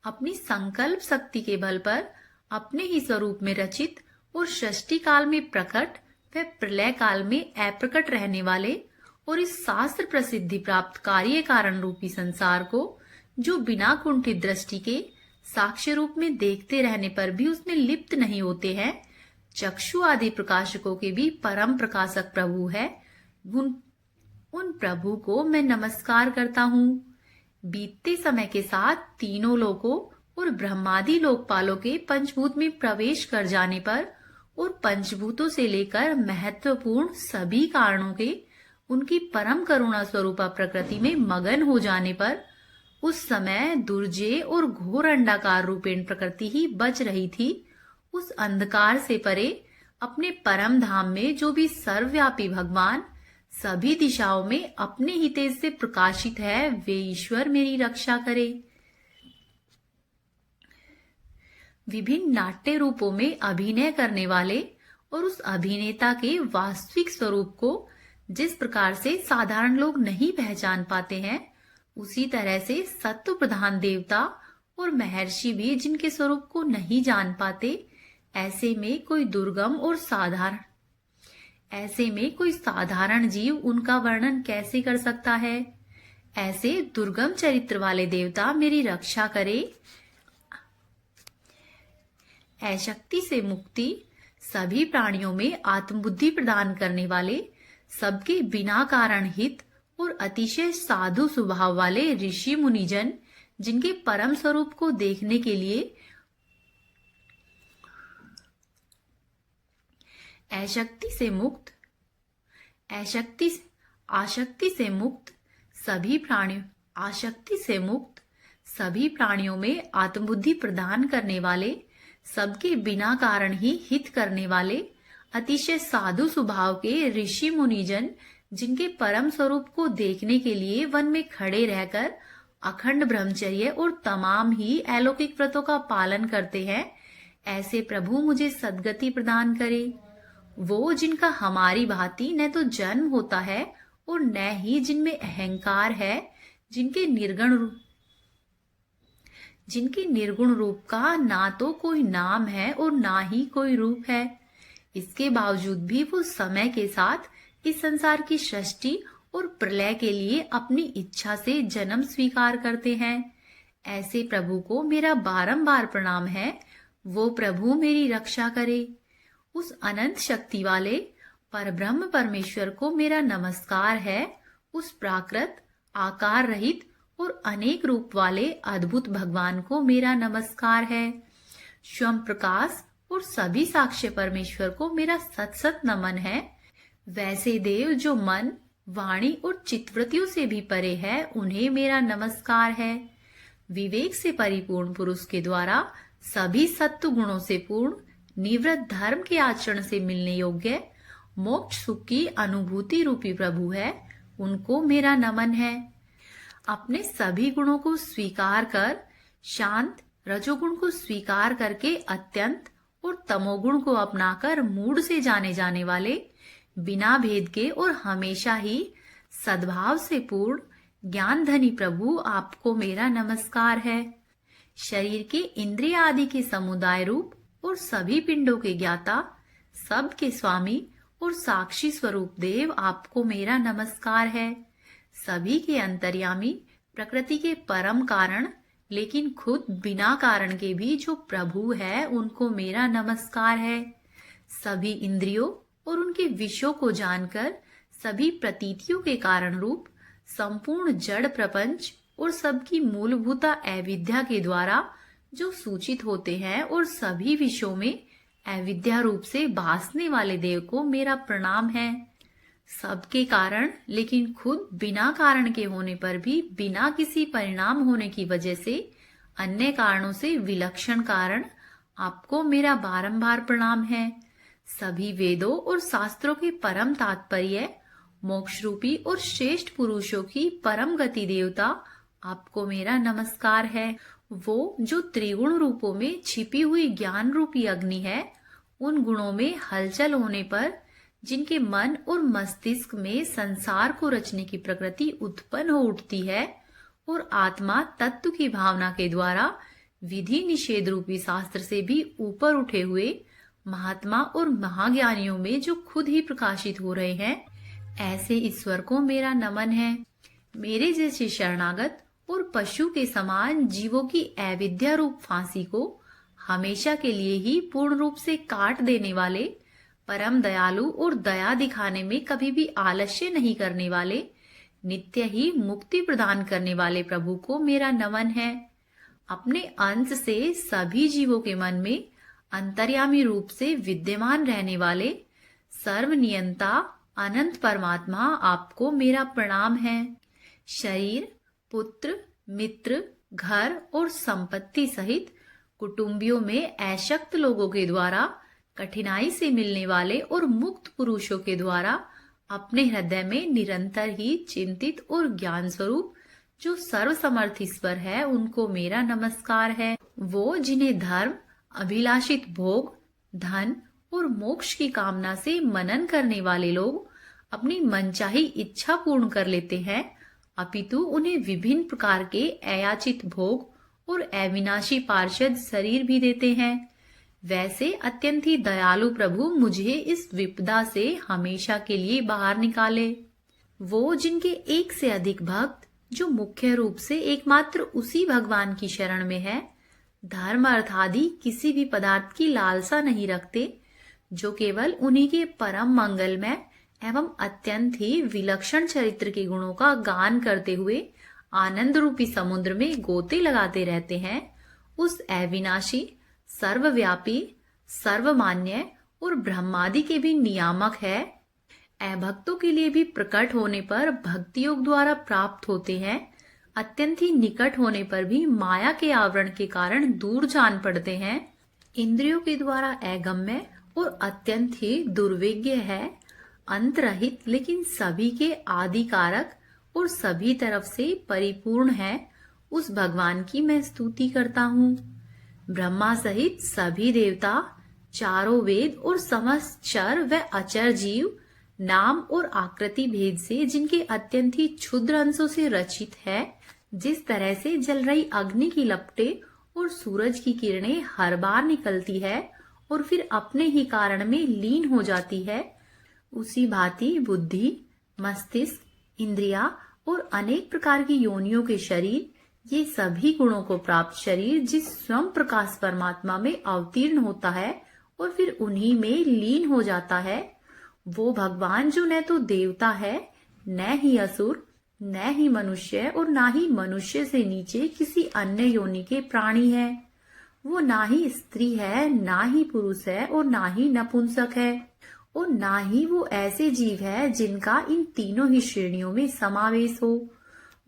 अपनी संकल्प शक्ति के बल पर अपने ही स्वरूप में रचित और सृष्टि काल में प्रकट व प्रलय काल में अप्रकट रहने वाले और इस शास्त्र प्रसिद्धि प्राप्त कार्य कारण रूपी संसार को, जो बिना कुंठित दृष्टि के साक्ष्य रूप में देखते रहने पर भी उसमें लिप्त नहीं होते हैं, चक्षु आदि प्रकाशकों के भी परम प्रकाशक प्रभु है, उन प्रभु को मैं नमस्कार करता हूँ। बीतते समय के साथ तीनों लोकों और ब्रह्मादि लोकपालों के पंचभूत में प्रवेश कर जाने पर और पंचभूतों से लेकर महत्वपूर्ण सभी कारणों के उनकी परम करुणा स्वरूपा प्रकृति में मगन हो जाने पर उस समय दुर्जय और घोर अंडाकार रूपेण प्रकृति ही बच रही थी। उस अंधकार से परे अपने परम धाम में जो भी सर्वव्यापी भगवान सभी दिशाओं में अपने ही तेज से प्रकाशित है, वे ईश्वर मेरी रक्षा करे। विभिन्न नाट्य रूपों में अभिनय करने वाले और उस अभिनेता के वास्तविक स्वरूप को जिस प्रकार से साधारण लोग नहीं पहचान पाते हैं, उसी तरह से सत्व प्रधान देवता और महर्षि भी जिनके स्वरूप को नहीं जान पाते, ऐसे में कोई साधारण जीव उनका वर्णन कैसे कर सकता है। ऐसे दुर्गम चरित्र वाले देवता मेरी रक्षा करे। अशक्ति से मुक्ति, सभी प्राणियों में आत्मबुद्धि प्रदान करने वाले, सबके बिना कारण हित और अतिशय साधु स्वभाव वाले ऋषि मुनिजन, जिनके परम स्वरूप को देखने के लिए आसक्ति से मुक्त सभी प्राणियों में आत्मबुद्धि प्रदान करने वाले, सबके बिना कारण ही हित करने वाले, अतिशय साधु स्वभाव के ऋषि मुनिजन, जिनके परम स्वरूप को देखने के लिए वन में खड़े रहकर अखंड ब्रह्मचर्य और तमाम ही अलौकिक व्रतों का पालन करते हैं, ऐसे प्रभु मुझे सद्गति प्रदान करे। वो जिनका हमारी भांति न तो जन्म होता है और न ही जिनमें अहंकार है, जिनके निर्गुण रूप का ना तो कोई नाम है और ना ही कोई रूप है। इसके बावजूद भी वो समय के साथ इस संसार की सृष्टि और प्रलय के लिए अपनी इच्छा से जन्म स्वीकार करते हैं। ऐसे प्रभु को मेरा बारंबार प्रणाम है। वो प्रभु मेरी रक्षा करे। उस अनंत शक्ति वाले परब्रह्म परमेश्वर को मेरा नमस्कार है। उस प्राकृत, आकार रहित और अनेक रूप वाले अद्भुत भगवान को मेरा नमस्कार है। स्वयं प्रकाश और सभी साक्ष्य परमेश्वर को मेरा सत सत नमन है। वैसे देव जो मन, वाणी और चित्तवृत्तियों से भी परे है, उन्हें मेरा नमस्कार है। विवेक से परिपूर्ण पुरुष के द्वारा सभी सत्व गुणों से पूर्ण, निवृत्त धर्म के आचरण से मिलने योग्य, मोक्ष सुख की अनुभूति रूपी प्रभु है, उनको मेरा नमन है। अपने सभी गुणों को स्वीकार कर, शांत रजोगुण को स्वीकार करके अत्यंत और तमोगुण को अपनाकर मूढ़ से जाने जाने वाले, बिना भेद के और हमेशा ही सद्भाव से पूर्ण ज्ञान धनी प्रभु, आपको मेरा नमस्कार है। शरीर के इंद्रिय आदि के समुदाय रूप और सभी पिंडों के ज्ञाता, सब के स्वामी और साक्षी स्वरूप देव, आपको मेरा नमस्कार है। सभी के अंतर्यामी, प्रकृति के परम कारण, लेकिन खुद बिना कारण के भी जो प्रभु है, उनको मेरा नमस्कार है। सभी इंद्रियों और उनके विषयों को जानकर सभी प्रतीतियों के कारण रूप, संपूर्ण जड़ प्रपंच और सबकी मूलभूता अविद्या के द्वारा जो सूचित होते हैं और सभी विषयों में अविद्या रूप से भासने वाले देव को मेरा प्रणाम है। सबके कारण, लेकिन खुद बिना कारण के होने पर भी बिना किसी परिणाम होने की वजह से अन्य कारणों से विलक्षण कारण, आपको मेरा बारंबार प्रणाम है। सभी वेदों और शास्त्रों के परम तात्पर्य, मोक्ष रूपी और श्रेष्ठ पुरुषों की परम गति देवता, आपको मेरा नमस्कार है। वो जो त्रिगुण रूपों में छिपी हुई ज्ञान रूपी अग्नि है, उन गुणों में हलचल होने पर जिनके मन और मस्तिष्क में संसार को रचने की प्रकृति उत्पन्न हो उठती है और आत्मा तत्व की भावना के द्वारा विधि निषेध रूपी शास्त्र से भी ऊपर उठे हुए महात्मा और महाज्ञानियों में जो खुद ही प्रकाशित हो रहे हैं, ऐसे ईश्वर को मेरा नमन है। मेरे जैसे शरणागत और पशु के समान जीवों की अविद्या रूप फांसी को हमेशा के लिए ही पूर्ण रूप से काट देने वाले, परम दयालु और दया दिखाने में कभी भी आलस्य नहीं करने वाले, नित्य ही मुक्ति प्रदान करने वाले प्रभु को मेरा नमन है। अपने अंश से सभी जीवों के मन में अंतर्यामी रूप से विद्यमान रहने वाले सर्वनियंता अनंत परमात्मा, आपको मेरा प्रणाम है। शरीर, पुत्र, मित्र, घर और संपत्ति सहित कुटुंबियों में अशक्त लोगों के द्वारा कठिनाई से मिलने वाले और मुक्त पुरुषों के द्वारा अपने हृदय में निरंतर ही चिंतित और ज्ञान स्वरूप जो सर्वसमर्थ ईश्वर है, उनको मेरा नमस्कार है। वो जिन्हें धर्म, अभिलाषित भोग, धन और मोक्ष की कामना से मनन करने वाले लोग अपनी मनचाही इच्छा पूर्ण कर लेते हैं, अपितु उन्हें विभिन्न प्रकार के अयाचित भोग और अविनाशी पार्षद शरीर भी देते हैं। वैसे अत्यंत ही दयालु प्रभु मुझे इस विपदा से हमेशा के लिए बाहर निकाले। वो जिनके एक से अधिक भक्त, जो मुख्य रूप से एकमात्र उसी भगवान की शरण में है, धर्म अर्थ आदि किसी भी पदार्थ की लालसा नहीं रखते, जो केवल उन्हीं के परम मंगलमय एवं अत्यंत ही विलक्षण चरित्र के गुणों का गान करते हुए आनंद रूपी समुद्र में गोते लगाते रहते हैं, उस अविनाशी, सर्वव्यापी, सर्वमान्य और ब्रह्मादि के भी नियामक है, अभक्तों के लिए भी प्रकट होने पर भक्ति योग द्वारा प्राप्त होते हैं, अत्यंत ही निकट होने पर भी माया के आवरण के कारण दूर जान पड़ते हैं, इंद्रियों के द्वारा अगम्य और अत्यंत ही दुर्वेग्य है, अंतरहित लेकिन सभी के आदि कारक और सभी तरफ से परिपूर्ण है, उस भगवान की मैं स्तुति करता हूँ। ब्रह्मा सहित सभी देवता, चारों वेद और समस्त चर व अचर जीव नाम और आकृति भेद से जिनके अत्यंत ही क्षुद्र अंशों से रचित है, जिस तरह से जल रही अग्नि की लपटें और सूरज की किरणें हर बार निकलती है और फिर अपने ही कारण में लीन हो जाती है, उसी भांति बुद्धि, मस्तिष्क, इंद्रिया और अनेक प्रकार की योनियों के शरीर, ये सभी गुणों को प्राप्त शरीर जिस स्वयं प्रकाश परमात्मा में अवतीर्ण होता है और फिर उन्हीं में लीन हो जाता है, वो भगवान जो न तो देवता है, न ही असुर, न ही मनुष्य और ना ही मनुष्य से नीचे किसी अन्य योनि के प्राणी है, वो ना ही स्त्री है, ना ही पुरुष है और ना ही नपुंसक है, और ना ही वो ऐसे जीव है जिनका इन तीनों ही श्रेणियों में समावेश हो।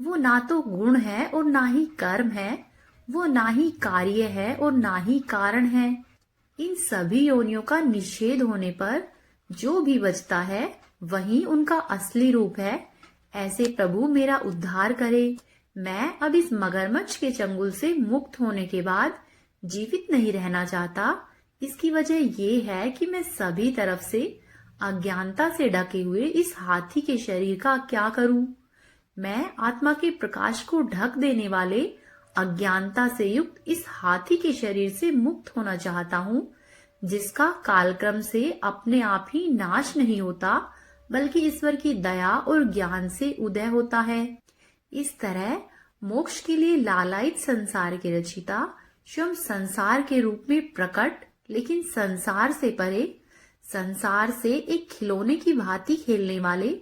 वो ना तो गुण है और ना ही कर्म है, वो ना ही कार्य है और ना ही कारण है। इन सभी योनियों का निषेध होने पर जो भी बचता है वही उनका असली रूप है। ऐसे प्रभु मेरा उद्धार करे। मैं अब इस मगरमच्छ के चंगुल से मुक्त होने के बाद जीवित नहीं रहना चाहता। इसकी वजह ये है कि मैं सभी तरफ से अज्ञानता से ढके हुए इस हाथी के शरीर का क्या करूं? मैं आत्मा के प्रकाश को ढक देने वाले अज्ञानता से युक्त इस हाथी के शरीर से मुक्त होना चाहता हूँ, जिसका कालक्रम से अपने आप ही नाश नहीं होता, बल्कि ईश्वर की दया और ज्ञान से उदय होता है। इस तरह मोक्ष के लिए लालायित संसार के रचिता स्वयं संसार के रूप में प्रकट, लेकिन संसार से परे, संसार से एक खिलौने की भांति खेलने वाले,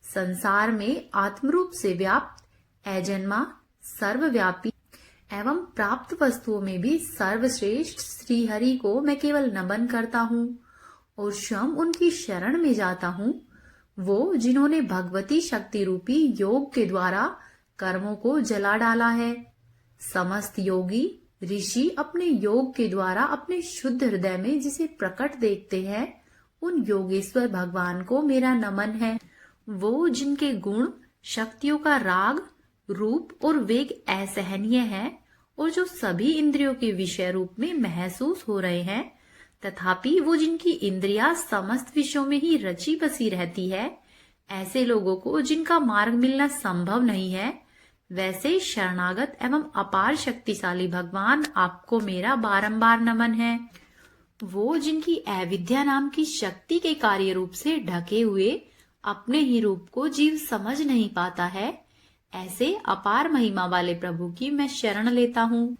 संसार में आत्मरूप से व्याप्त, अजन्मा, सर्वव्यापी एवं प्राप्त वस्तुओं में भी सर्वश्रेष्ठ श्री हरि को मैं केवल नमन करता हूँ और स्वयं उनकी शरण में जाता हूँ। वो जिन्होंने भगवती शक्ति रूपी योग के द्वारा कर्मों को जला डाला है। समस्त योगी ऋषि अपने योग के द्वारा अपने शुद्ध हृदय में जिसे प्रकट देखते हैं, उन योगेश्वर भगवान को मेरा नमन है। वो जिनके गुण, शक्तियों का राग, रूप और वेग असहनीय है और जो सभी इंद्रियों के विषय रूप में महसूस हो रहे हैं, तथापि वो जिनकी इंद्रियां समस्त विषयों में ही रची बसी रहती है, ऐसे लोगों को जिनका मार्ग मिलना संभव नहीं है, वैसे शरणागत एवं अपार शक्तिशाली भगवान आपको मेरा बारंबार नमन है। वो जिनकी अविद्या नाम की शक्ति के कार्य रूप से ढके हुए अपने ही रूप को जीव समझ नहीं पाता है, ऐसे अपार महिमा वाले प्रभु की मैं शरण लेता हूँ।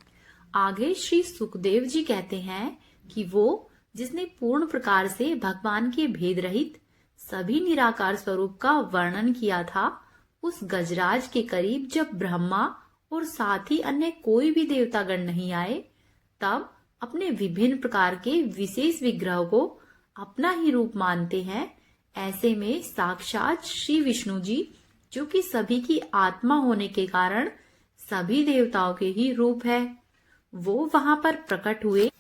आगे श्री सुखदेव जी कहते हैं कि वो जिसने पूर्ण प्रकार से भगवान के भेद रहित सभी निराकार स्वरूप का वर्णन किया था, उस गजराज के करीब जब ब्रह्मा और साथ ही अन्य कोई भी देवतागण नहीं आए, तब अपने विभिन्न प्रकार के विशेष विग्रह को अपना ही रूप मानते हैं। ऐसे में साक्षात श्री विष्णु जी, जो कि सभी की आत्मा होने के कारण सभी देवताओं के ही रूप है, वो वहां पर प्रकट हुए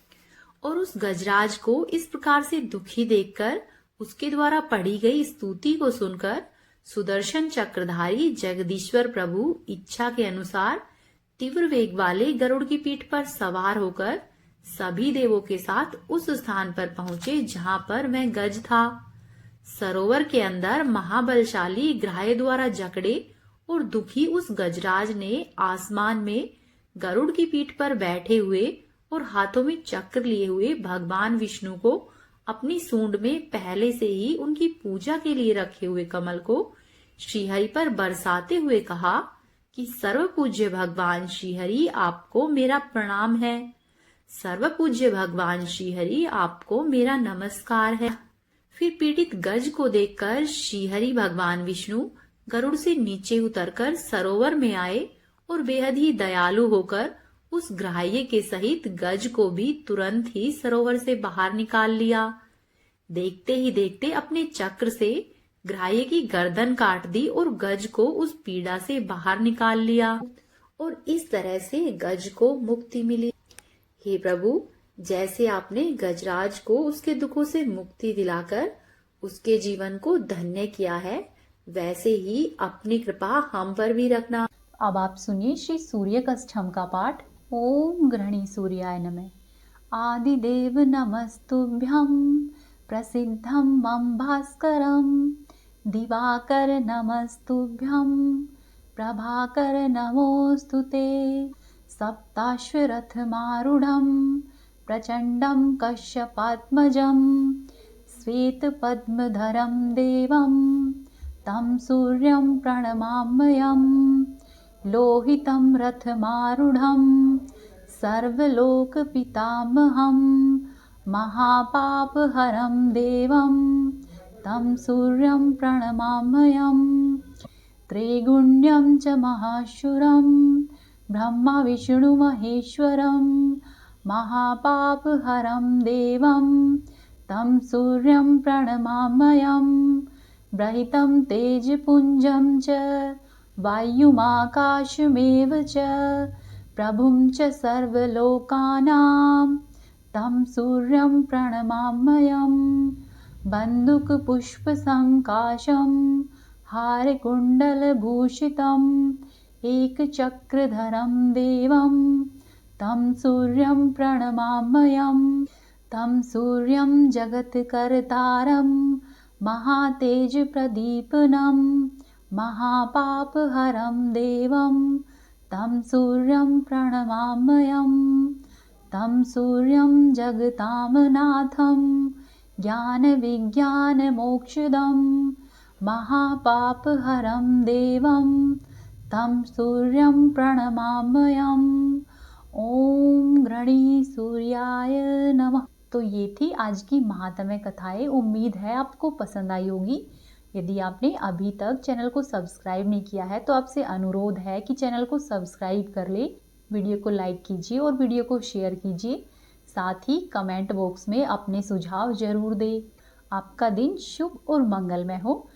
और उस गजराज को इस प्रकार से दुखी देखकर उसके द्वारा पढ़ी गई स्तुति को सुनकर सुदर्शन चक्रधारी जगदीश्वर प्रभु इच्छा के अनुसार तीव्र वेग वाले गरुड़ की पीठ पर सवार होकर सभी देवों के साथ उस स्थान पर पहुंचे जहां पर वह गज था। सरोवर के अंदर महाबलशाली ग्राह्य द्वारा जकड़े और दुखी उस गजराज ने आसमान में गरुड़ की पीठ पर बैठे हुए और हाथों में चक्र लिए हुए भगवान विष्णु को अपनी सूंड में पहले से ही उनकी पूजा के लिए रखे हुए कमल को श्रीहरि पर बरसाते हुए कहा कि सर्व पूज्य भगवान श्रीहरि आपको मेरा प्रणाम है। सर्व पूज्य भगवान श्रीहरि आपको मेरा नमस्कार है। फिर पीड़ित गज को देखकर श्रीहरि भगवान विष्णु गरुड़ से नीचे उतरकर सरोवर में आए और बेहद ही दयालु होकर उस ग्राह्य के सहित गज को भी तुरंत ही सरोवर से बाहर निकाल लिया। देखते ही देखते अपने चक्र से ग्राह्य की गर्दन काट दी और गज को उस पीड़ा से बाहर निकाल लिया और इस तरह से गज को मुक्ति मिली। हे प्रभु, जैसे आपने गजराज को उसके दुखों से मुक्ति दिलाकर उसके जीवन को धन्य किया है, वैसे ही अपनी कृपा हम पर भी रखना। अब आप सुनिए श्री सूर्य कष्टम का पाठ। ओम गृहणी सूर्याय नमः। आदिदेव नमस्तुभ्यं प्रसिद्धं मम भास्करं दिवाकर नमस्तुभ्यं प्रभाकर नमोस्तुते सप्ताश्वरथमारूढं प्रचण्डं कश्यपात्मजं श्वेतपद्मधरं देवं तं सूर्यं प्रणमाम्यहं लोहितं रथमारूढं सर्वलोकपितामहं महापापहरं देवं तं सूर्यं प्रणमाम्यहं त्रिगुण्यं च महाशूरं ब्रह्मा विष्णुमहेश्वरं महापापहरं देवं तं सूर्यं प्रणमाम्यहं ब्रहितं तेजपुञ्जं च वायुमाकाशमेव च प्रभुं च सर्वलोकानां तं सूर्यं प्रणमाम्यहं बन्दुकपुष्पसङ्काशं हारकुण्डलभूषितम् एकचक्रधरं देवं तं सूर्यं प्रणमाम्यहं तं सूर्यं जगत्कर्तारं महातेजप्रदीपनं महापापहरं देवं तं सूर्यं प्रणमाम्यहं तं सूर्यं जगतामनाथं ज्ञानविज्ञानमोक्षदं महापापहरं देवं तं सूर्यं प्रणमाम्यहं। ओम गृहणी सूर्याय नमः। तो ये थी आज की महात्म्य कथाएं। उम्मीद है आपको पसंद आई होगी। यदि आपने अभी तक चैनल को सब्सक्राइब नहीं किया है तो आपसे अनुरोध है कि चैनल को सब्सक्राइब कर ले, वीडियो को लाइक कीजिए और वीडियो को शेयर कीजिए। साथ ही कमेंट बॉक्स में अपने सुझाव जरूर दें। आपका दिन शुभ और मंगलमय हो।